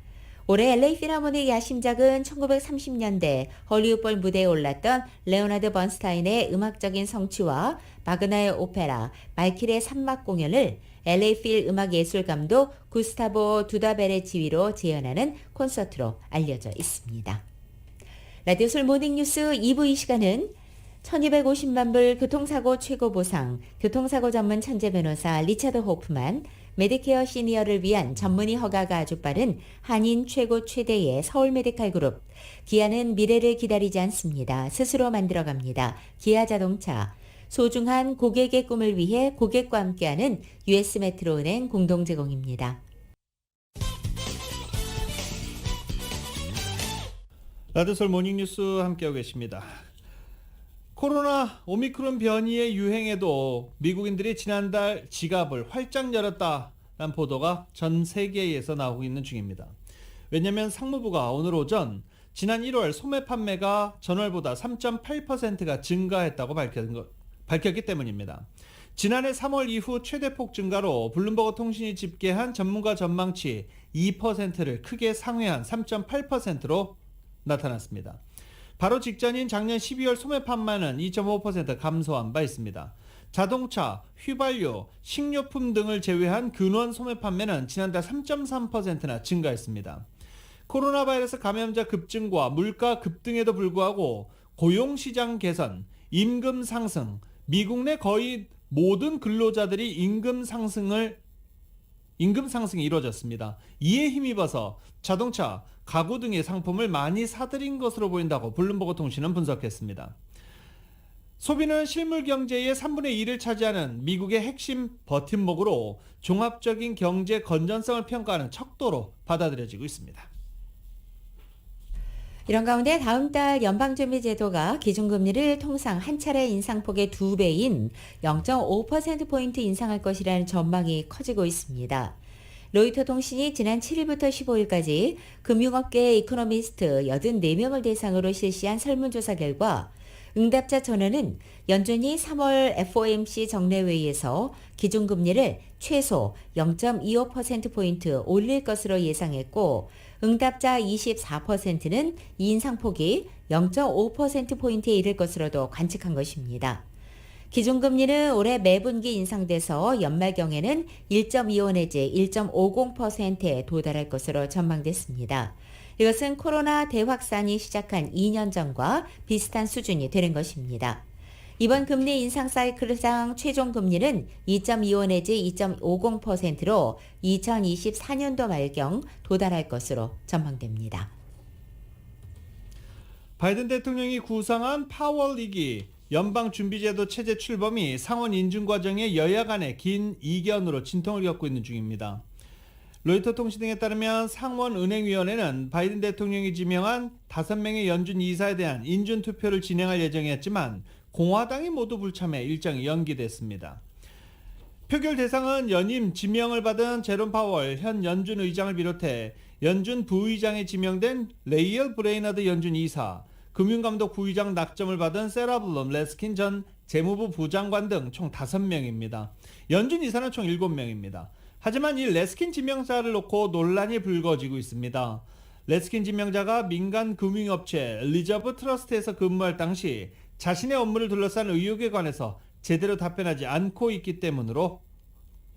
올해 LA 필하모닉 야심작은 1930년대 헐리우드 볼 무대에 올랐던 레오나드 번스타인의 음악적인 성취와 바그너의 오페라 발키리의 산막 공연을 LA 필 음악예술감독 구스타보 두다벨의 지휘로 재현하는 콘서트로 알려져 있습니다. 라디오솔 모닝뉴스 2부 이 시간은 1250만 불 교통사고 최고 보상, 교통사고 전문 천재 변호사 리차드 호프만, 메디케어 시니어를 위한 전문의 허가가 아주 빠른 한인 최고 최대의 서울 메디칼 그룹, 기아는 미래를 기다리지 않습니다. 스스로 만들어갑니다. 기아 자동차, 소중한 고객의 꿈을 위해 고객과 함께하는 US 메트로은행 공동 제공입니다. 라디오솔 모닝뉴스 함께하고 계십니다. 코로나 오미크론 변이의 유행에도 미국인들이 지난달 지갑을 활짝 열었다는 보도가 전 세계에서 나오고 있는 중입니다. 왜냐하면 상무부가 오늘 오전 지난 1월 소매 판매가 전월보다 3.8%가 증가했다고 밝혔기 때문입니다. 지난해 3월 이후 최대폭 증가로 블룸버그 통신이 집계한 전문가 전망치 2%를 크게 상회한 3.8%로 나타났습니다. 바로 직전인 작년 12월 소매 판매는 2.5% 감소한 바 있습니다. 자동차, 휘발유, 식료품 등을 제외한 근원 소매 판매는 지난달 3.3%나 증가했습니다. 코로나 바이러스 감염자 급증과 물가 급등에도 불구하고 고용시장 개선, 임금 상승, 미국 내 거의 모든 근로자들이 임금 상승이 이루어졌습니다. 이에 힘입어서 자동차, 가구 등의 상품을 많이 사들인 것으로 보인다고 블룸버그 통신은 분석했습니다. 소비는 실물 경제의 3분의 2를 차지하는 미국의 핵심 버팀목으로 종합적인 경제 건전성을 평가하는 척도로 받아들여지고 있습니다. 이런 가운데 다음 달 연방준비제도가 기준금리를 통상 한 차례 인상폭의 2배인 0.5%포인트 인상할 것이라는 전망이 커지고 있습니다. 로이터 통신이 지난 7일부터 15일까지 금융업계의 이코노미스트 84명을 대상으로 실시한 설문조사 결과 응답자 전원은 연준이 3월 FOMC 정례회의에서 기준금리를 최소 0.25%포인트 올릴 것으로 예상했고 응답자 24%는 이 인상폭이 0.5%포인트에 이를 것으로도 관측한 것입니다. 기준금리는 올해 매분기 인상돼서 연말경에는 1.25 내지 1.50%에 도달할 것으로 전망됐습니다. 이것은 코로나 대확산이 시작한 2년 전과 비슷한 수준이 되는 것입니다. 이번 금리 인상 사이클상 최종 금리는 2.25 내지 2.50%로 2024년도 말경 도달할 것으로 전망됩니다. 바이든 대통령이 구상한 파월 2기 연방준비제도 체제 출범이 상원 인준 과정에 여야 간의 긴 이견으로 진통을 겪고 있는 중입니다. 로이터 통신 등에 따르면 상원은행위원회는 바이든 대통령이 지명한 5명의 연준 이사에 대한 인준 투표를 진행할 예정이었지만 공화당이 모두 불참해 일정이 연기됐습니다. 표결 대상은 연임 지명을 받은 제롬 파월 현 연준 의장을 비롯해 연준 부의장에 지명된 레이얼 브레이너드 연준 이사, 금융감독 부의장 낙점을 받은 세라 블럼 레스킨 전 재무부 부장관 등 총 5명입니다. 연준 이사는 총 7명입니다. 하지만 이 레스킨 지명자를 놓고 논란이 불거지고 있습니다. 레스킨 지명자가 민간 금융업체 리저브 트러스트에서 근무할 당시 자신의 업무를 둘러싼 의혹에 관해서 제대로 답변하지 않고 있기 때문으로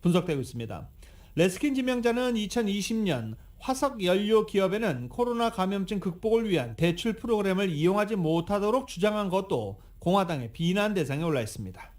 분석되고 있습니다. 레스킨 지명자는 2020년 화석 연료 기업에는 코로나 감염증 극복을 위한 대출 프로그램을 이용하지 못하도록 주장한 것도 공화당의 비난 대상에 올라 있습니다.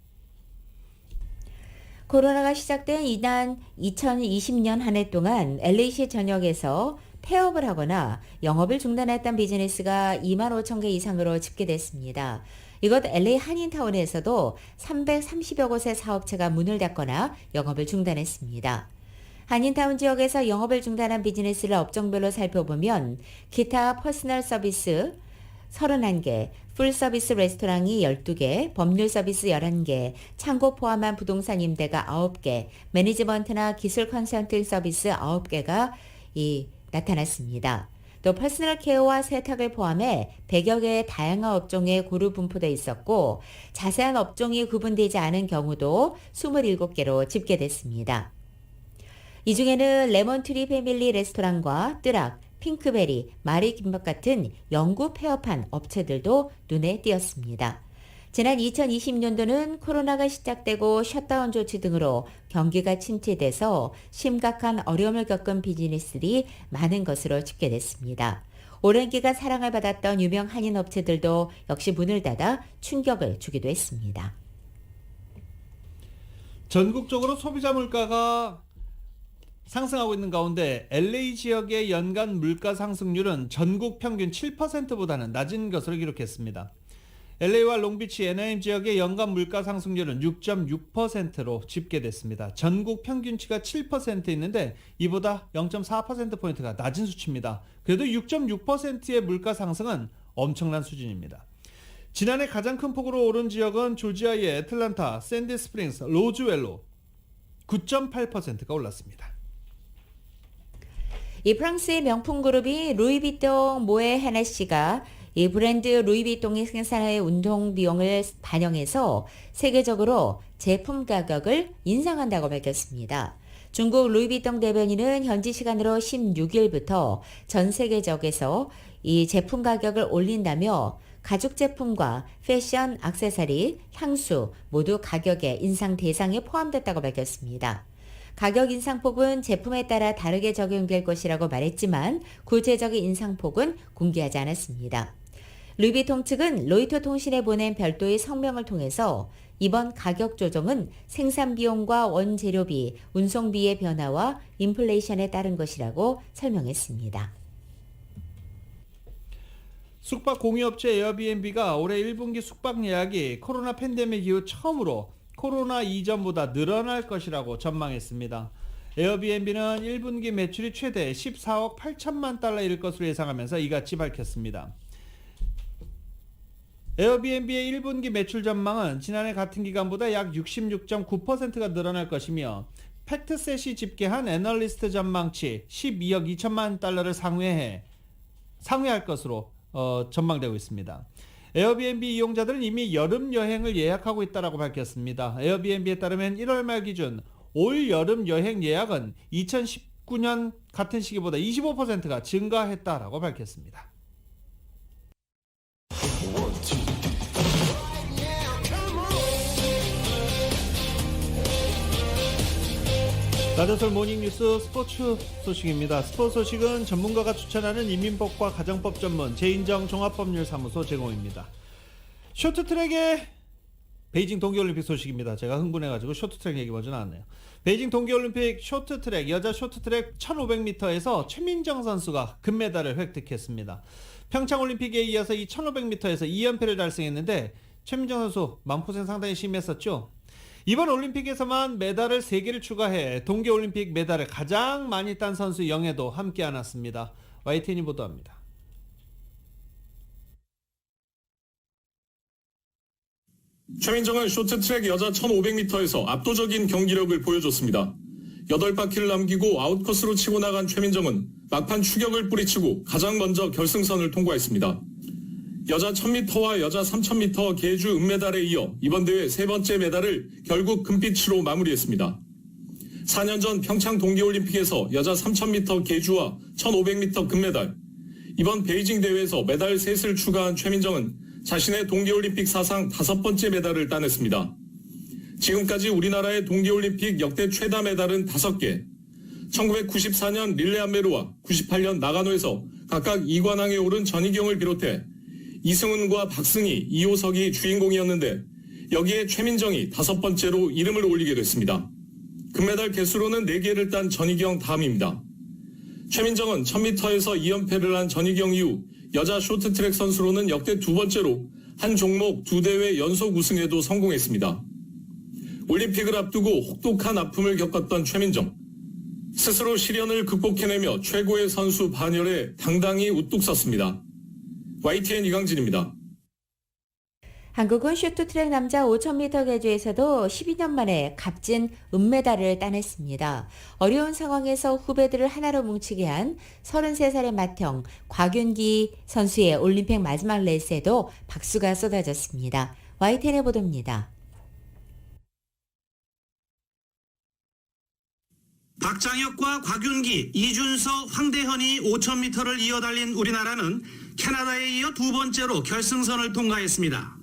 코로나가 시작된 이날 2020년 한 해 동안 LA시 전역에서 폐업을 하거나 영업을 중단했던 비즈니스가 2만 5천 개 이상으로 집계됐습니다. 이것 LA 한인타운에서도 330여 곳의 사업체가 문을 닫거나 영업을 중단했습니다. 한인타운 지역에서 영업을 중단한 비즈니스를 업종별로 살펴보면 기타 퍼스널 서비스 31개, 풀서비스 레스토랑이 12개, 법률 서비스 11개, 창고 포함한 부동산 임대가 9개, 매니지먼트나 기술 컨설팅 서비스 9개가 나타났습니다. 또 퍼스널 케어와 세탁을 포함해 100여 개의 다양한 업종에 고루 분포되어 있었고 자세한 업종이 구분되지 않은 경우도 27개로 집계됐습니다. 이 중에는 레몬트리 패밀리 레스토랑과 뜨락, 핑크베리, 마리 김밥 같은 영구 폐업한 업체들도 눈에 띄었습니다. 지난 2020년도는 코로나가 시작되고 셧다운 조치 등으로 경기가 침체돼서 심각한 어려움을 겪은 비즈니스들이 많은 것으로 집계됐습니다. 오랜 기간 사랑을 받았던 유명 한인 업체들도 역시 문을 닫아 충격을 주기도 했습니다. 전국적으로 소비자 물가가 상승하고 있는 가운데 LA 지역의 연간 물가 상승률은 전국 평균 7%보다는 낮은 것으로 기록했습니다. LA와 롱비치, 애나임 지역의 연간 물가 상승률은 6.6%로 집계됐습니다. 전국 평균치가 7% 있는데 이보다 0.4%포인트가 낮은 수치입니다. 그래도 6.6%의 물가 상승은 엄청난 수준입니다. 지난해 가장 큰 폭으로 오른 지역은 조지아의 애틀란타, 샌디 스프링스, 로즈웰로 9.8%가 올랐습니다. 이 프랑스의 명품 그룹이 루이비통 모에 헤네시가 이 브랜드 루이비통이 생산의 운동 비용을 반영해서 세계적으로 제품 가격을 인상한다고 밝혔습니다. 중국 루이비통 대변인은 현지 시간으로 16일부터 전 세계적에서 이 제품 가격을 올린다며 가죽 제품과 패션, 액세서리, 향수 모두 가격의 인상 대상에 포함됐다고 밝혔습니다. 가격 인상폭은 제품에 따라 다르게 적용될 것이라고 말했지만 구체적인 인상폭은 공개하지 않았습니다. 루이비통 측은 로이터 통신에 보낸 별도의 성명을 통해서 이번 가격 조정은 생산 비용과 원재료비, 운송비의 변화와 인플레이션에 따른 것이라고 설명했습니다. 숙박 공유업체 에어비앤비가 올해 1분기 숙박 예약이 코로나 팬데믹 이후 처음으로 코로나 이전보다 늘어날 것이라고 전망했습니다. 에어비앤비는 1분기 매출이 최대 14억 8천만 달러에 이를 것으로 예상하면서 이같이 밝혔습니다. 에어비앤비의 1분기 매출 전망은 지난해 같은 기간보다 약 66.9%가 늘어날 것이며 팩트셋이 집계한 애널리스트 전망치 12억 2천만 달러를 상회할 것으로 전망되고 있습니다. 에어비앤비 이용자들은 이미 여름 여행을 예약하고 있다고 밝혔습니다. 에어비앤비에 따르면 1월 말 기준 올 여름 여행 예약은 2019년 같은 시기보다 25%가 증가했다고 밝혔습니다. 라디오솔 모닝뉴스 스포츠 소식입니다. 스포츠 소식은 전문가가 추천하는 이민법과 가정법 전문 제인정 종합법률사무소 제공입니다. 쇼트트랙의 베이징 동계올림픽 소식입니다. 제가 흥분해가지고 쇼트트랙 얘기 먼저 나왔네요. 베이징 동계올림픽 쇼트트랙, 여자 쇼트트랙 1500m에서 최민정 선수가 금메달을 획득했습니다. 평창올림픽에 이어서 이 1500m에서 2연패를 달성했는데 최민정 선수 마음고생 상당히 심했었죠. 이번 올림픽에서만 메달을 3개를 추가해 동계올림픽 메달을 가장 많이 딴 선수 영예도 함께 안았습니다. YTN이 보도합니다. 최민정은 쇼트트랙 여자 1500m에서 압도적인 경기력을 보여줬습니다. 8바퀴를 남기고 아웃코스로 치고 나간 최민정은 막판 추격을 뿌리치고 가장 먼저 결승선을 통과했습니다. 여자 1000m와 여자 3000m 계주 은메달에 이어 이번 대회 3번째 메달을 결국 금빛으로 마무리했습니다. 4년 전 평창 동계올림픽에서 여자 3000m 계주와 1500m 금메달, 이번 베이징 대회에서 메달 셋을 추가한 최민정은 자신의 동계올림픽 사상 5번째 메달을 따냈습니다. 지금까지 우리나라의 동계올림픽 역대 최다 메달은 5개, 1994년 릴레 안메루와 98년 나가노에서 각각 2관왕에 오른 전희경을 비롯해 이승훈과 박승희, 이호석이 주인공이었는데 여기에 최민정이 5번째로 이름을 올리게 됐습니다. 금메달 개수로는 4개를 딴 전희경 다음입니다. 최민정은 1000m에서 2연패를 한 전희경 이후 여자 쇼트트랙 선수로는 역대 2번째로 한 종목 2대회 연속 우승에도 성공했습니다. 올림픽을 앞두고 혹독한 아픔을 겪었던 최민정. 스스로 시련을 극복해내며 최고의 선수 반열에 당당히 우뚝 섰습니다. YTN 이강진입니다. 한국은 쇼트트랙 남자 5000m 계주에서도 12년 만에 값진 은메달을 따냈습니다. 어려운 상황에서 후배들을 하나로 뭉치게 한 33살의 맏형 곽윤기 선수의 올림픽 마지막 레이스에도 박수가 쏟아졌습니다. YTN의 보도입니다. 박장혁과 곽윤기, 이준서, 황대현이 5000m를 이어 달린 우리나라는 캐나다에 이어 2번째로 결승선을 통과했습니다.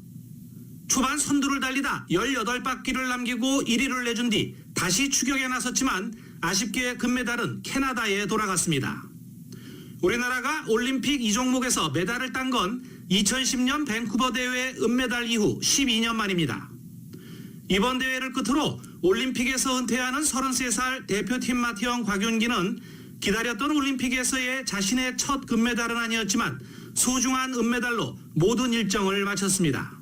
초반 선두를 달리다 18바퀴를 남기고 1위를 내준 뒤 다시 추격에 나섰지만 아쉽게 금메달은 캐나다에 돌아갔습니다. 우리나라가 올림픽 이 종목에서 메달을 딴 건 2010년 밴쿠버 대회 은메달 이후 12년 만입니다. 이번 대회를 끝으로 올림픽에서 은퇴하는 33살 대표팀 맏형 곽윤기는 기다렸던 올림픽에서의 자신의 첫 금메달은 아니었지만 소중한 은메달로 모든 일정을 마쳤습니다.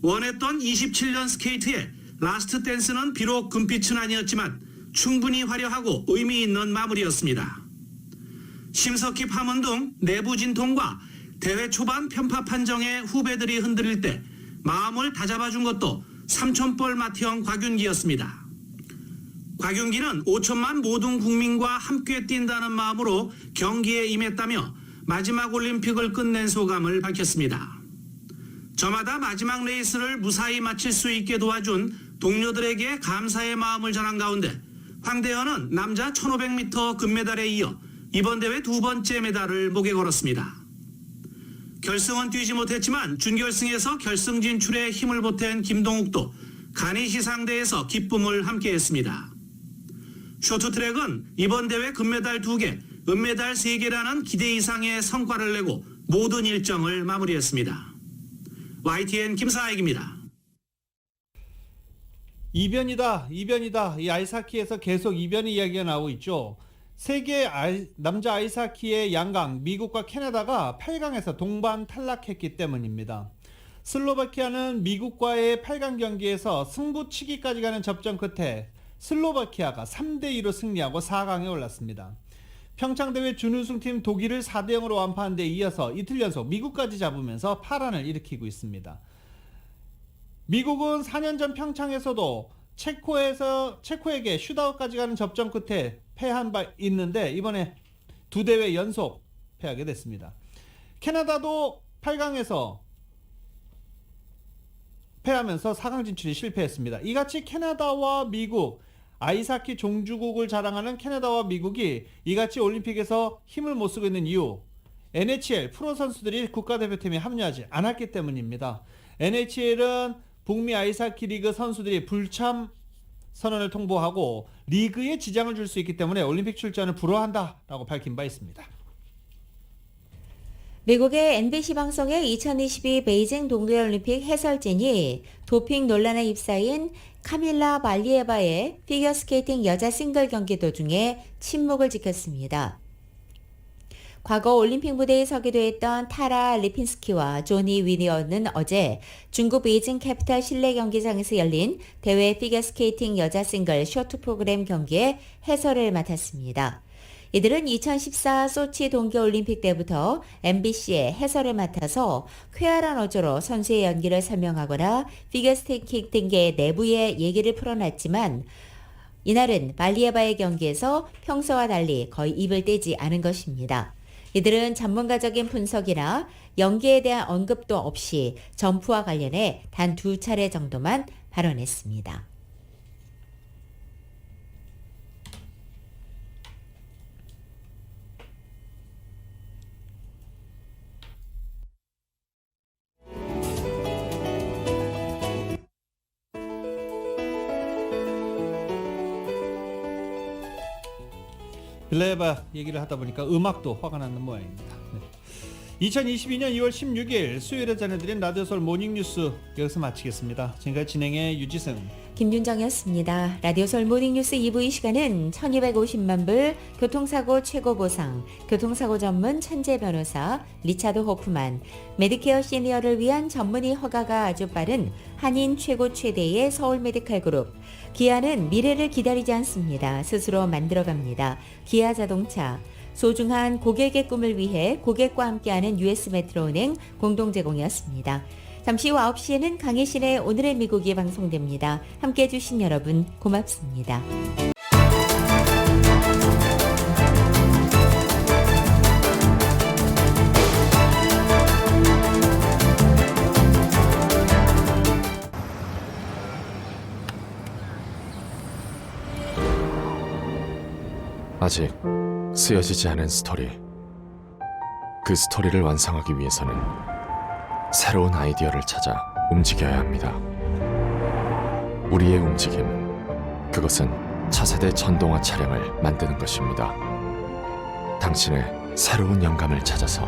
원했던 27년 스케이트의 라스트 댄스는 비록 금빛은 아니었지만 충분히 화려하고 의미 있는 마무리였습니다. 심석희 파문 등 내부 진통과 대회 초반 편파 판정에 후배들이 흔들릴 때 마음을 다잡아준 것도 삼촌뻘 맏형 곽윤기였습니다. 곽윤기는 5천만 모든 국민과 함께 뛴다는 마음으로 경기에 임했다며 마지막 올림픽을 끝낸 소감을 밝혔습니다. 저마다 마지막 레이스를 무사히 마칠 수 있게 도와준 동료들에게 감사의 마음을 전한 가운데 황대현은 남자 1500m 금메달에 이어 이번 대회 2번째 메달을 목에 걸었습니다. 결승은 뛰지 못했지만 준결승에서 결승 진출에 힘을 보탠 김동욱도 간이 시상대에서 기쁨을 함께했습니다. 쇼트트랙은 이번 대회 금메달 2개, 은메달 3개라는 기대 이상의 성과를 내고 모든 일정을 마무리했습니다. YTN 김사익입니다. 이변이다. 이 아이스하키에서 계속 이변의 이야기가 나오고 있죠. 세계 남자 아이스하키의 양강 미국과 캐나다가 8강에서 동반 탈락했기 때문입니다. 슬로바키아는 미국과의 8강 경기에서 승부치기까지 가는 접전 끝에 슬로바키아가 3대2로 승리하고 4강에 올랐습니다. 평창대회 준우승팀 독일을 4대0으로 완파한 데 이어서 이틀 연속 미국까지 잡으면서 파란을 일으키고 있습니다. 미국은 4년 전 평창에서도 체코에게 슛아웃까지 가는 접전 끝에 패한 바 있는데 이번에 2대회 연속 패하게 됐습니다. 캐나다도 8강에서 패하면서 4강 진출이 실패했습니다. 이같이 캐나다와 미국, 아이스하키 종주국을 자랑하는 캐나다와 미국이 이같이 올림픽에서 힘을 못 쓰고 있는 이유, NHL 프로 선수들이 국가대표팀에 합류하지 않았기 때문입니다. NHL은 북미 아이스하키 리그 선수들이 불참 선언을 통보하고 리그에 지장을 줄 수 있기 때문에 올림픽 출전을 불허한다라고 밝힌 바 있습니다. 미국의 NBC 방송의 2022 베이징 동계올림픽 해설진이 도핑 논란에 휩싸인 카밀라 발리에바의 피겨스케이팅 여자 싱글 경기 도중에 침묵을 지켰습니다. 과거 올림픽 무대에 서기도 했던 타라 리핀스키와 조니 위니어는 어제 중국 베이징 캐피탈 실내 경기장에서 열린 대회 피겨스케이팅 여자 싱글 쇼트 프로그램 경기에 해설을 맡았습니다. 이들은 2014 소치 동계올림픽 때부터 MBC의 해설을 맡아서 쾌활한 어조로 선수의 연기를 설명하거나 피겨스케이팅 등의 내부의 얘기를 풀어놨지만 이날은 발리에바의 경기에서 평소와 달리 거의 입을 떼지 않은 것입니다. 이들은 전문가적인 분석이나 연기에 대한 언급도 없이 점프와 관련해 단 2차례 정도만 발언했습니다. 빌레바 얘기를 하다 보니까 음악도 화가 나는 모양입니다. 2022년 2월 16일 수요일에 전해드린 라디오 서울 모닝뉴스 여기서 마치겠습니다. 지금까지 진행의 유지승, 김윤정이었습니다. 라디오 서울 모닝뉴스 2부 이 시간은 1250만 불 교통사고 최고 보상, 교통사고 전문 천재 변호사 리차드 호프만, 메디케어 시니어를 위한 전문의 허가가 아주 빠른 한인 최고 최대의 서울 메디칼 그룹, 기아는 미래를 기다리지 않습니다. 스스로 만들어갑니다. 기아 자동차, 소중한 고객의 꿈을 위해 고객과 함께하는 US 메트로은행 공동 제공이었습니다. 잠시 후 9시에는 강혜신의 오늘의 미국이 방송됩니다. 함께해 주신 여러분 고맙습니다. 아직 쓰여지지 않은 스토리. 그 스토리를 완성하기 위해서는 새로운 아이디어를 찾아 움직여야 합니다. 우리의 움직임, 그것은 차세대 전동화 차량을 만드는 것입니다. 당신의 새로운 영감을 찾아서